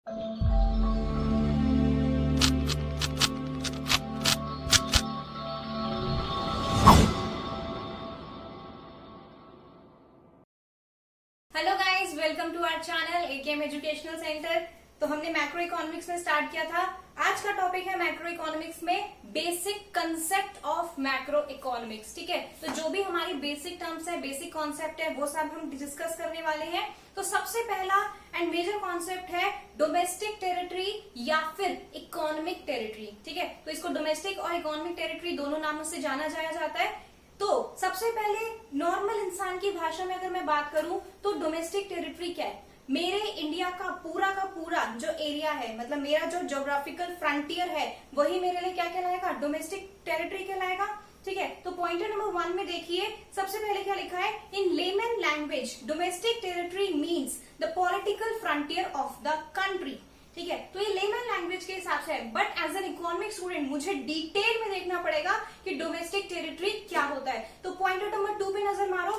Hello guys, welcome to our channel AKM educational centre. तो हमने macro economics में start किया था। आज का टॉपिक है मैक्रो इकोनॉमिक्स में basic concept of macro economics. ठीक है, तो जो भी हमारी बेसिक टर्म्स है, बेसिक कॉन्सेप्ट है, वो सब हम डिस्कस करने वाले हैं। तो सबसे पहला एंड मेजर कॉन्सेप्ट है डोमेस्टिक टेरिटरी या फिर इकोनॉमिक टेरिटरी। ठीक है, तो इसको डोमेस्टिक और इकोनॉमिक टेरिटरी दोनों नामों से जाना जाता है। तो सबसे पहले नॉर्मल इंसान की भाषा में अगर मैं बात करूं तो डोमेस्टिक टेरिटरी क्या है? मेरे इंडिया का पूरा जो एरिया है, मतलब मेरा जो ज्योग्राफिकल फ्रंटियर है, वही मेरे लिए क्या कहलाएगा? डोमेस्टिक टेरिटरी कहलाएगा। ठीक है, तो पॉइंटर नंबर 1 में देखिए, सबसे पहले क्या लिखा है? In layman language domestic territory means the political frontier of the country. ठीक है, तो ये लेमन लैंग्वेज के हिसाब से है, but as an economic student मुझे डिटेल में देखना पड़ेगा कि डोमेस्टिक टेरिटरी क्या होता है। तो पॉइंटर नंबर 2 पे नजर मारो,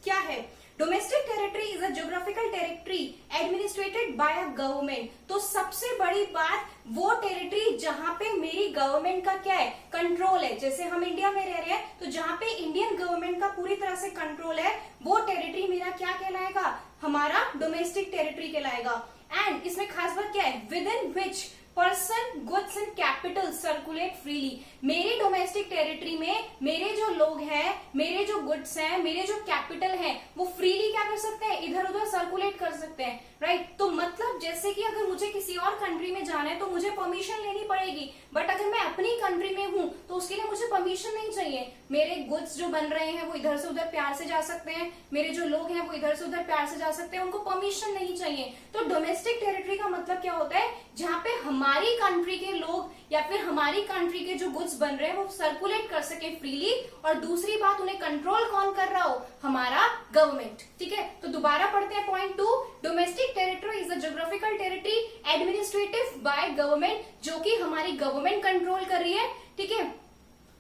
क्या है? Domestic territory is a geographical territory administered by a government. तो सबसे बड़ी बात, वो टेरिटरी जहां पे मेरी गवर्नमेंट का क्या है? कंट्रोल है। जैसे हम इंडिया में रह रहे हैं, तो जहां पे इंडियन गवर्नमेंट का पूरी तरह से कंट्रोल है, वो टेरिटरी मेरा क्या कहलाएगा? हमारा डोमेस्टिक टेरिटरी कहलाएगा। एंड इसमें खास बात क्या है? With in which person goods and capital circulate freely. मेरी डोमेस्टिक टेरिटरी में मेरे जो लोग हैं, मेरे जो गुड्स हैं, मेरे जो कैपिटल हैं, वो फ्रीली क्या कर सकते हैं? इधर उधर सर्कुलेट कर सकते हैं। राइट, तो मतलब जैसे कि अगर मुझे किसी और कंट्री में जाना है तो मुझे परमिशन लेनी पड़ेगी, बट अगर मैं अपनी कंट्री में हूं तो उसके लिए मुझे परमिशन नहीं चाहिए। मेरे गुड्स जो बन रहे हैं वो इधर से उधर प्यार से जा सकते हैं, मेरे जो लोग हैं वो इधर से उधर प्यार से जा सकते हैं, उनको परमिशन नहीं चाहिए। तो डोमेस्टिक टेरिटरी का मतलब क्या होता है? जहां पे हमारी कंट्री के लोग या फिर हमारी कंट्री के जो गुड्स बन रहे हैं वो सर्कुलेट कर सके फ्रीली, और दूसरी बात, उन्हें कंट्रोल कौन कर रहा हो? हमारा गवर्नमेंट। ठीक है, तो दोबारा पढ़ते हैं point 2। Domestic territory is a geographical territory administrative by government, जो कि हमारी गवर्नमेंट कंट्रोल कर रही है। ठीक है,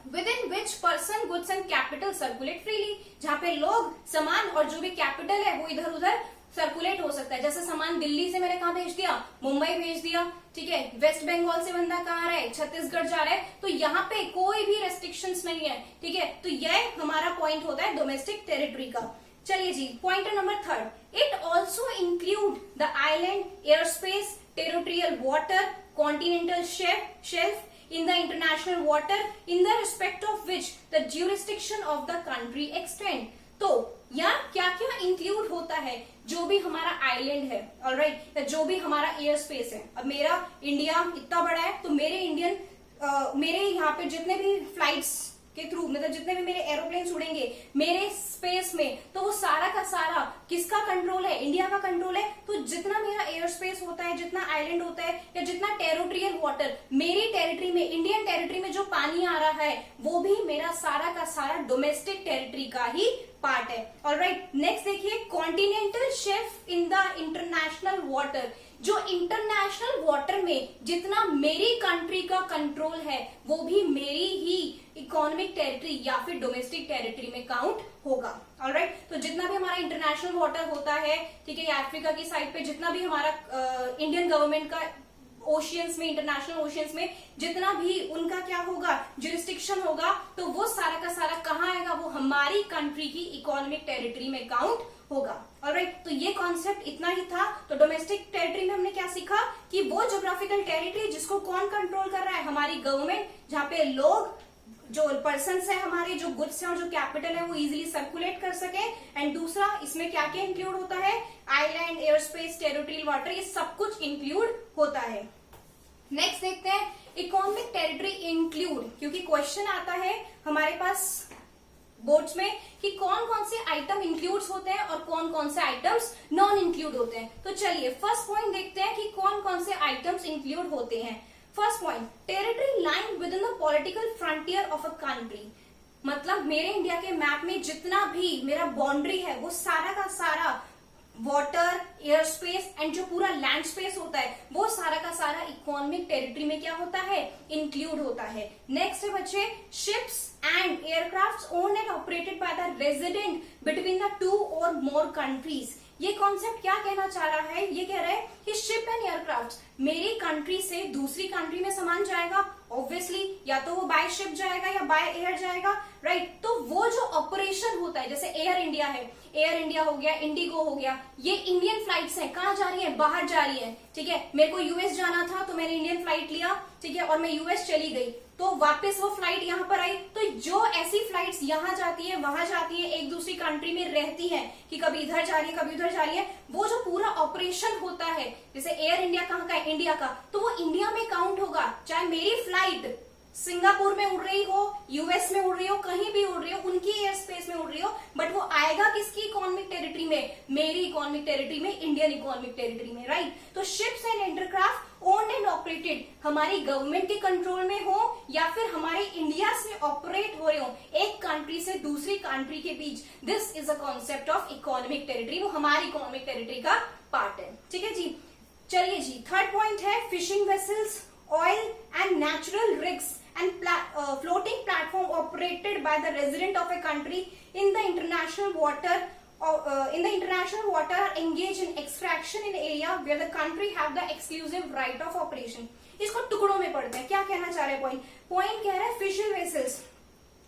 with in which person goods and capital circulate freely, जहां पे लोग, सामान और जो भी कैपिटल है वो इधर उधर सर्कुलेट हो सकता है। जैसे सामान दिल्ली से मैंने कहा भेज दिया? मुंबई भेज दिया। ठीक है, वेस्ट बंगाल से बंदा कहाँ आ रहा है? छत्तीसगढ़ जा रहा है, तो यहाँ पे कोई भी रेस्ट्रिक्शंस नहीं है। ठीक है, तो यह हमारा पॉइंट होता है डोमेस्टिक टेरिटरी का। चलिए जी, pointer number 3, it also include the island, air space, territorial water, continental shelf in the international water in the respect of which the jurisdiction of the country extend। तो यहाँ क्या क्या include होता है? जो भी हमारा आइलैंड है, ऑलराइट, या जो भी हमारा एयर स्पेस है। अब मेरा इंडिया इतना बड़ा है, तो मेरे यहाँ पे जितने भी फ्लाइट्स के थ्रू, मतलब जितने भी मेरे एरोप्लेन उड़ेंगे मेरे स्पेस में, तो वो सारा का सारा किसका कंट्रोल है? इंडिया का कंट्रोल है। तो जितना मेरा एयर स्पेस होता है, जितना आइलैंड होता है, या जितना टेरिटोरियल वाटर, मेरी टेरिटरी में, इंडियन टेरिटरी में जो पानी आ रहा है, वो भी मेरा सारा का सारा डोमेस्टिक टेरिटरी का ही पार्ट है। ऑलराइट, नेक्स्ट देखिए, continental shelf in the international water. जो इंटरनेशनल वाटर में जितना मेरी कंट्री का कंट्रोल है, वो भी मेरी ही इकोनॉमिक टेरिटरी या फिर डोमेस्टिक टेरिटरी में काउंट होगा। ऑलराइट, तो जितना भी हमारा इंटरनेशनल वाटर होता है, ठीक है, अफ्रीका की साइड पे जितना भी हमारा इंडियन गवर्नमेंट का ओशियंस में, इंटरनेशनल ओशियंस में जितना भी उनका क्या होगा? जुरिस्डिक्शन होगा, तो वो सारा का सारा कहाँ आएगा? वो हमारी कंट्री की इकोनॉमिक टेरिटरी में काउंट होगा। ऑलराइट, तो ये कॉन्सेप्ट इतना ही था। तो डोमेस्टिक टेरिटरी में हमने क्या सीखा? कि वो ज्योग्राफिकल टेरिटरी जिसको कौन कंट्रोल कर रहा है? हमारी गवर्नमेंट, जहाँ पे लोग, जो पर्सन्स है हमारे, जो गुड्स है और जो कैपिटल है, वो इजीली सर्कुलेट कर सके। एंड दूसरा, इसमें क्या क्या इंक्लूड होता है? Island, air space, territorial water, ये सब कुछ इंक्लूड होता है। नेक्स्ट देखते हैं, इकोनॉमिक टेरिटरी इंक्लूड, क्योंकि क्वेश्चन आता है हमारे पास बोर्ड्स में कि कौन कौन से आइटम इंक्लूड्स होते हैं और कौन कौन से आइटम्स नॉन इंक्लूड होते हैं। तो चलिए फर्स्ट पॉइंट देखते हैं कि कौन कौन से आइटम्स इंक्लूड होते हैं। First point, territory line with in the political frontier of a country. मतलब मेरे इंडिया के मैप में जितना भी मेरा बाउंड्री है, वो सारा का सारा वाटर, एयर स्पेस एंड जो पूरा लैंड स्पेस होता है, वो सारा का सारा इकोनॉमिक टेरिटरी में क्या होता है? इंक्लूड होता है। नेक्स्ट है बच्चे, ships and aircraft owned and operated by the resident between the 2 और मोर कंट्रीज। ये कॉन्सेप्ट क्या कहना चाह रहा है? ये कह रहा है कि शिप एंड एयरक्राफ्ट एयरक्राफ्ट मेरी कंट्री से दूसरी कंट्री में सामान जाएगा, ऑब्वियसली या तो वो बाय शिप जाएगा या बाय एयर जाएगा, राइट। तो वो जो ऑपरेशन होता है, जैसे एयर इंडिया है, एयर इंडिया हो गया, इंडिगो हो गया, ये इंडियन फ्लाइट्स हैं, कहाँ जा रही है, बाहर जा रही है, ठीक है। मेरे को यूएस जाना था तो मैंने इंडियन फ्लाइट लिया, ठीक है, और मैं यूएस चली गई, तो वापस वो फ्लाइट यहाँ पर आई। तो जो ऐसी फ्लाइट्स यहाँ जाती है वहां जाती है, एक दूसरी कंट्री में रहती है कि कभी इधर जा रही है कभी उधर जा रही है, वो जो पूरा ऑपरेशन होता है, जैसे एयर इंडिया कहाँ का है, इंडिया का, तो वो इंडिया में काउंट होगा। चाहे मेरी फ्लाइट सिंगापुर में उड़ रही हो, यूएस में उड़ रही हो, कहीं भी उड़ रही हो, उनकी एयर स्पेस में उड़ रही हो, बट वो आएगा किसकी इकोनॉमिक टेरिटरी में, मेरी इकोनॉमिक टेरिटरी में, इंडियन इकोनॉमिक टेरिटरी में, राइट। तो ships and aircraft owned and operated हमारी गवर्नमेंट के कंट्रोल में हो या फिर हमारे इंडिया से ऑपरेट हो रहे हो एक कंट्री से दूसरी कंट्री के बीच, this is a concept of economic territory, वो हमारी इकोनॉमिक टेरिटरी का पार्ट है, ठीक है जी। चलिए जी, थर्ड पॉइंट है fishing vessels, oil and natural rigs and floating platform operated by the resident of a country in the international water are engaged in extraction in area where the country have the exclusive right of operation। इसको टुकड़ों में पढ़ते हैं, क्या कहना चाह रहे हैं पॉइंट कह रहा है फिशिंग वेसल्स।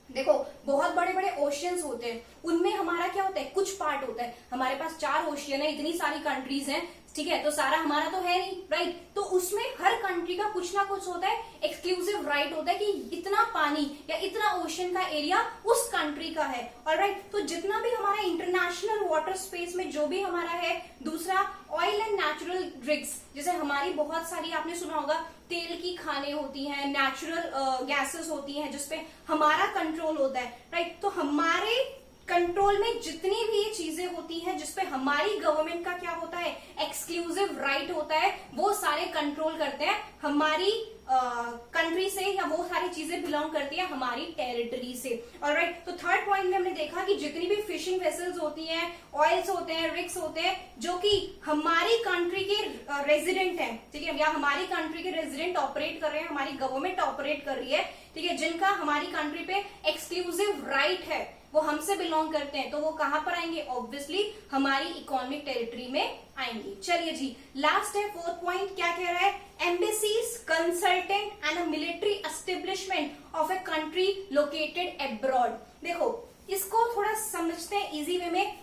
देखो बहुत बड़े बड़े ओशियंस होते हैं, उनमें हमारा क्या होता है, कुछ पार्ट होता है, हमारे पास 4 ओशियन है, इतनी सारी कंट्रीज हैं, ठीक है, तो सारा हमारा तो है नहीं, राइट। तो उसमें हर कंट्री का कुछ ना कुछ होता है, एक्सक्लूसिव राइट होता है कि इतना पानी या इतना ओशन का एरिया उस कंट्री का है, ऑलराइट। तो जितना भी हमारा इंटरनेशनल वाटर स्पेस में जो भी हमारा है, दूसरा ऑयल एंड नेचुरल रिग्स, जैसे हमारी बहुत सारी आपने सुना होगा तेल की खाने होती हैं, नेचुरल गैसेस होती हैं जिसपे हमारा कंट्रोल होता है, राइट। तो हमारे कंट्रोल में जितनी भी ये चीजें होती हैं जिसपे हमारी गवर्नमेंट का क्या होता है, एक्सक्लूसिव राइट होता है, वो सारे कंट्रोल करते हैं हमारी कंट्री से, या वो सारी चीजें बिलोंग करती है हमारी टेरिटरी से, ऑलराइट। तो थर्ड पॉइंट में हमने देखा कि जितनी भी फिशिंग वेसल्स होती हैं, ऑयल्स होते हैं, रिग्स होते हैं, जो कि हमारी कंट्री के रेजिडेंट हैं, ठीक है, या हमारी कंट्री के रेजिडेंट ऑपरेट कर रहे हैं, हमारी गवर्नमेंट ऑपरेट कर रही है, ठीक है, जिनका हमारी कंट्री पे एक्सक्लूसिव राइट है, वो हमसे बिलोंग करते हैं, तो वो कहां पर आएंगे, ऑब्वियसली हमारी इकोनॉमिक टेरिटरी में आएंगे। चलिए जी, लास्ट है फोर्थ पॉइंट, क्या कह रहा है, embassies, consultant and a military establishment of a country located abroad. देखो इसको थोड़ा समझते हैं इजी वे में।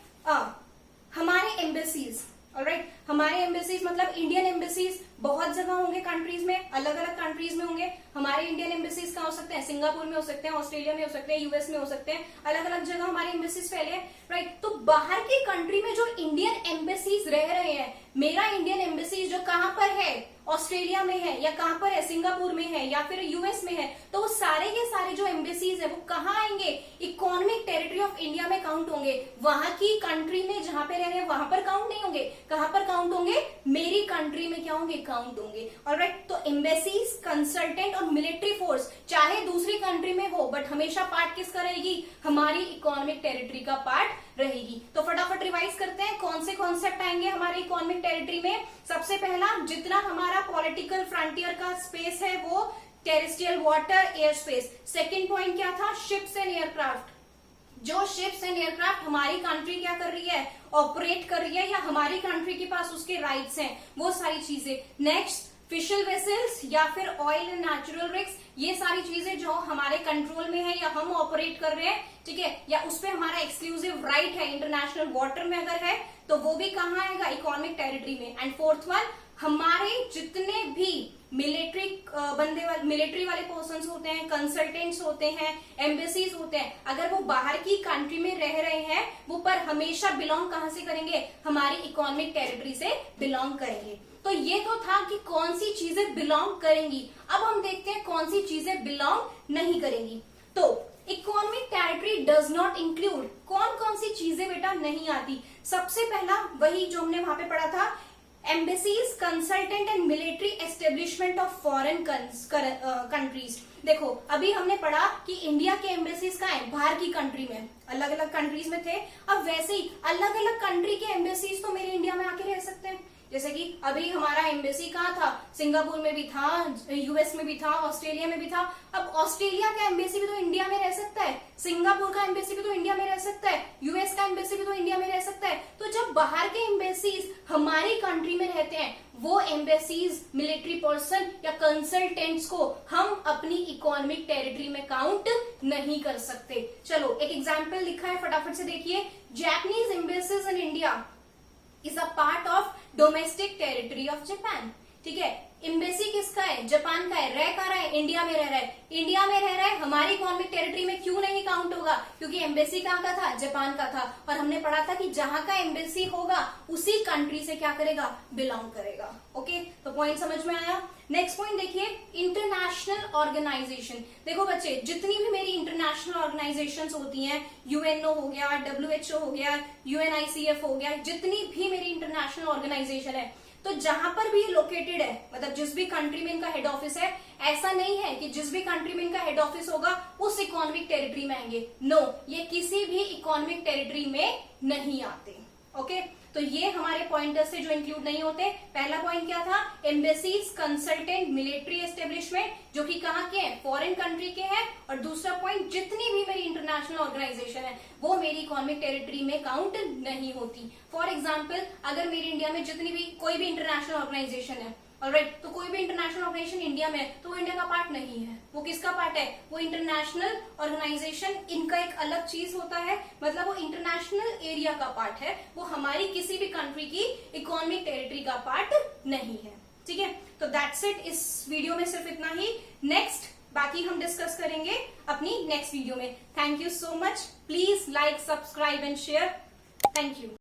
हमारे एम्बेसीज, ऑलराइट, हमारे एम्बेसीज मतलब इंडियन एम्बेसीज बहुत जगह होंगे कंट्रीज में, अलग अलग कंट्रीज में होंगे। हमारे इंडियन एम्बेसीज कहाँ हो सकते हैं, सिंगापुर में हो सकते हैं, ऑस्ट्रेलिया में हो सकते हैं, यूएस में हो सकते हैं, अलग अलग जगह हमारे एम्बेसीज फैले हैं, राइट। तो बाहर की कंट्री में जो इंडियन एम्बेसीज रह रहे हैं, मेरा इंडियन एम्बेसीज जो कहाँ पर है, ऑस्ट्रेलिया में है, या कहाँ पर है, सिंगापुर में है, या फिर यूएस में है, तो वो सारे के सारे जो एम्बेसीज है वो कहाँ आएंगे, इकोनॉमिक टेरिटरी ऑफ इंडिया में काउंट होंगे। वहां की कंट्री में जहां पे रह रहे हैं वहां पर काउंट नहीं होंगे, कहां पर काउंट होंगे, मेरी कंट्री में क्या होंगे, काउंट होंगे, ऑलराइट। तो एम्बेसीज, कंसल्टेंट और मिलिट्री फोर्स चाहे दूसरी कंट्री में हो, बट हमेशा पार्ट किसका रहेगी, हमारी इकोनॉमिक टेरिटरी का पार्ट रहेगी। तो फटाफट रिवाइज करते हैं कौन से कॉन्सेप्ट आएंगे हमारे इकोनॉमिक टेरिटरी में। सबसे पहला, जितना हमारा पॉलिटिकल फ्रंटियर का स्पेस है वो terrestrial water air space. Second point क्या था, शिप्स एंड एयरक्राफ्ट, जो शिप्स एंड एयरक्राफ्ट हमारी कंट्री क्या कर रही है, ऑपरेट कर रही है, या हमारी कंट्री के पास उसके राइट्स हैं, वो सारी चीजें। नेक्स्ट, फिशिंग वेसल्स या फिर ऑयल एंड नेचुरल रिग्स, ये सारी चीजें जो हमारे कंट्रोल में है या हम ऑपरेट कर रहे हैं, ठीक है, या उस पर हमारा एक्सक्लूसिव राइट है, इंटरनेशनल वाटर में अगर है तो वो भी कहाँ आएगा, इकोनॉमिक टेरिटरी में। एंड फोर्थ वन, हमारे जितने भी मिलिट्री वाले पर्सन्स होते हैं, कंसल्टेंट्स होते हैं, एम्बेसीज होते हैं, अगर वो बाहर की कंट्री में रह रहे हैं, वो पर हमेशा बिलोंग कहां से करेंगे, हमारी इकोनॉमिक टेरिटरी से बिलोंग करेंगे। तो ये तो था कि कौन सी चीजें बिलोंग करेंगी। अब हम देखते हैं कौन सी चीजें बिलोंग नहीं करेंगी। तो economic territory does not include, कौन कौन सी चीजें बेटा नहीं आती। सबसे पहला वही जो हमने वहां पे पढ़ा था, embassies, consultant and military establishment of foreign countries. देखो अभी हमने पढ़ा कि इंडिया के एम्बेसीज कहाँ है, बाहर की कंट्री में, अलग अलग कंट्रीज में थे। अब वैसे ही अलग अलग कंट्री के एम्बेसीज तो मेरे इंडिया में आके रह सकते हैं, जैसे कि अभी हमारा एम्बेसी कहाँ था, सिंगापुर में भी था, यूएस में भी था, ऑस्ट्रेलिया में भी था। अब ऑस्ट्रेलिया का एम्बेसी भी तो इंडिया में रह सकता है, सिंगापुर का एम्बेसी भी तो इंडिया में रह सकता है, यूएस का एम्बेसी भी तो इंडिया में रह सकता है। तो जब बाहर के एम्बेसीज हमारी कंट्री में रहते हैं, वो एम्बेसीज, मिलिट्री पर्सन या कंसल्टेंट्स को हम अपनी इकोनॉमिक टेरिटरी में काउंट नहीं कर सकते। चलो एक एग्जाम्पल लिखा है, फटाफट से देखिए। Japanese embassies in India is a part of domestic territory of Japan. ठीक है, एम्बेसी किसका है, जापान का है, रह कहाँ रहा है, इंडिया में रह रहा है। इंडिया में रह रहा है, हमारी इकोनॉमिक टेरिटरी में क्यों नहीं काउंट होगा, क्योंकि एम्बेसी कहाँ का था, जापान का था। और हमने पढ़ा था कि जहां का एम्बेसी होगा उसी कंट्री से क्या करेगा, बिलोंग करेगा। ओके, तो पॉइंट समझ में आया। नेक्स्ट पॉइंट देखिए, इंटरनेशनल ऑर्गेनाइजेशन। देखो बच्चे, जितनी भी मेरी इंटरनेशनल ऑर्गेनाइजेशंस होती हैं, यूएनओ हो गया, डब्ल्यूएचओ हो गया, यूएनआईसीएफ हो गया, जितनी भी मेरी इंटरनेशनल ऑर्गेनाइजेशन है, तो जहां पर भी ये लोकेटेड है, मतलब जिस भी कंट्री में इनका हेड ऑफिस है, ऐसा नहीं है कि जिस भी कंट्री में इनका हेड ऑफिस होगा उस इकोनॉमिक टेरिटरी में आएंगे। नो, ये किसी भी इकोनॉमिक टेरिटरी में नहीं आते। ओके, तो ये हमारे पॉइंटर्स से जो इंक्लूड नहीं होते। पहला पॉइंट क्या था, एम्बेसीज, कंसल्टेंट, मिलिट्री एस्टेब्लिशमेंट, जो कि कहाँ के हैं, फॉरेन कंट्री के हैं। और दूसरा पॉइंट, जितनी भी मेरी इंटरनेशनल ऑर्गेनाइजेशन है वो मेरी इकोनॉमिक टेरिटरी में काउंट नहीं होती। फॉर एग्जाम्पल, अगर मेरी इंडिया में जितनी भी कोई भी इंटरनेशनल ऑर्गेनाइजेशन है, ऑलराइट, तो कोई भी इंटरनेशनल ऑर्गेनाइजेशन इंडिया में है तो वो इंडिया का पार्ट नहीं है। वो किसका पार्ट है, वो इंटरनेशनल ऑर्गेनाइजेशन, इनका एक अलग चीज होता है, मतलब वो इंटरनेशनल एरिया का पार्ट है, वो हमारी किसी भी कंट्री की इकोनॉमिक टेरिटरी का पार्ट नहीं है। ठीक है, तो दैट्स इट, इस वीडियो में सिर्फ इतना ही। नेक्स्ट बाकी हम डिस्कस करेंगे अपनी नेक्स्ट वीडियो में। Thank you so much, please like, subscribe and share. Thank you.